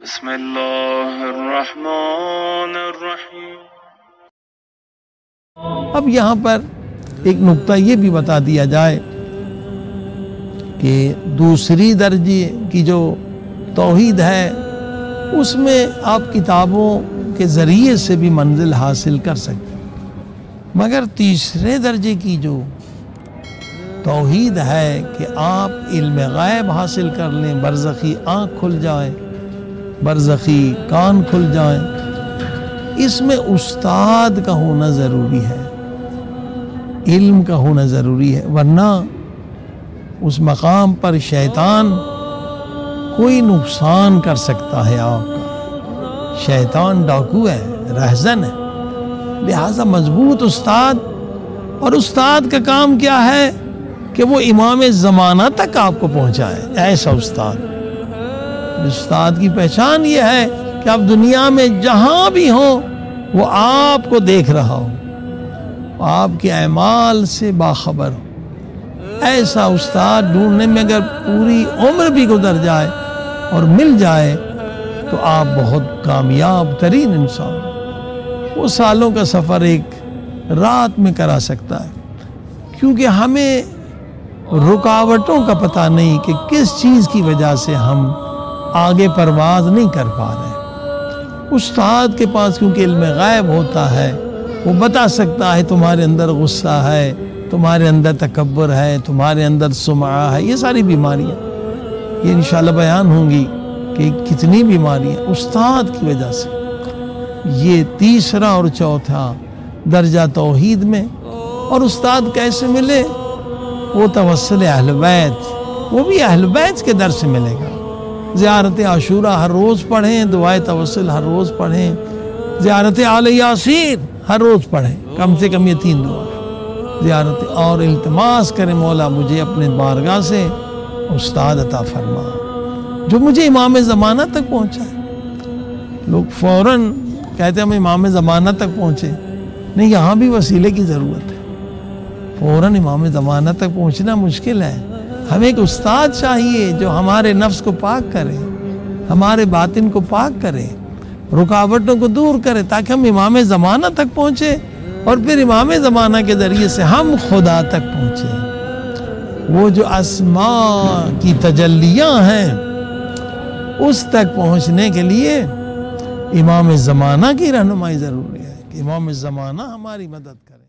بسم اللہ الرحمن الرحیم۔ اب یہاں پر ایک نقطہ یہ بھی بتا دیا جائے کہ دوسری درجے کی جو توحید ہے اس میں آپ کتابوں کے ذریعے سے بھی منزل حاصل کر سکتے ہیں، مگر تیسرے درجے کی جو توحید ہے کہ آپ علم غیب حاصل کر لیں، برزخی آنکھ کھل جائے، برزخی کان کھل جائیں، اس میں استاد کا ہونا ضروری ہے، علم کا ہونا ضروری ہے، ورنہ اس مقام پر شیطان کوئی نقصان کر سکتا ہے آپ کا۔ شیطان ڈاکو ہے، رہزن ہے، لہذا مضبوط استاد، اور استاد کا کام کیا ہے کہ وہ امام زمانہ تک آپ کو پہنچائے۔ ایسا استاد، استاد کی پہچان یہ ہے کہ آپ دنیا میں جہاں بھی ہوں وہ آپ کو دیکھ رہا ہو، آپ کے اعمال سے باخبر ہو۔ ایسا استاد ڈھونڈنے میں اگر پوری عمر بھی گزر جائے اور مل جائے تو آپ بہت کامیاب ترین انسان، وہ سالوں کا سفر ایک رات میں کرا سکتا ہے، کیونکہ ہمیں رکاوٹوں کا پتہ نہیں کہ کس چیز کی وجہ سے ہم آگے پرواز نہیں کر پا رہے۔ استاد کے پاس کیونکہ علم غیب ہوتا ہے، وہ بتا سکتا ہے تمہارے اندر غصہ ہے، تمہارے اندر تکبر ہے، تمہارے اندر سمعہ ہے، یہ ساری بیماریاں یہ انشاءاللہ بیان ہوں گی کہ کتنی بیماریاں استاد کی وجہ سے۔ یہ تیسرا اور چوتھا درجہ توحید میں۔ اور استاد کیسے ملے؟ وہ توسل اہل بیت، وہ بھی اہل بیت کے در سے ملے گا۔ زیارت عاشورہ ہر روز پڑھیں، دعائے توسل ہر روز پڑھیں، زیارت آل یاسین ہر روز پڑھیں، کم سے کم یہ 3 دعا زیارت، اور التماس کریں مولا مجھے اپنے بارگاہ سے استاد عطا فرما جو مجھے امام زمانہ تک پہنچائے۔ لوگ فوراً کہتے ہیں ہم امام زمانہ تک پہنچے، نہیں، یہاں بھی وسیلے کی ضرورت ہے۔ فوراً امام زمانہ تک پہنچنا مشکل ہے، ہمیں ایک استاد چاہیے جو ہمارے نفس کو پاک کرے، ہمارے باطن کو پاک کرے، رکاوٹوں کو دور کرے، تاکہ ہم امام زمانہ تک پہنچے، اور پھر امام زمانہ کے ذریعے سے ہم خدا تک پہنچے۔ وہ جو اسماء کی تجلیاں ہیں اس تک پہنچنے کے لیے امام زمانہ کی رہنمائی ضروری ہے کہ امام زمانہ ہماری مدد کرے۔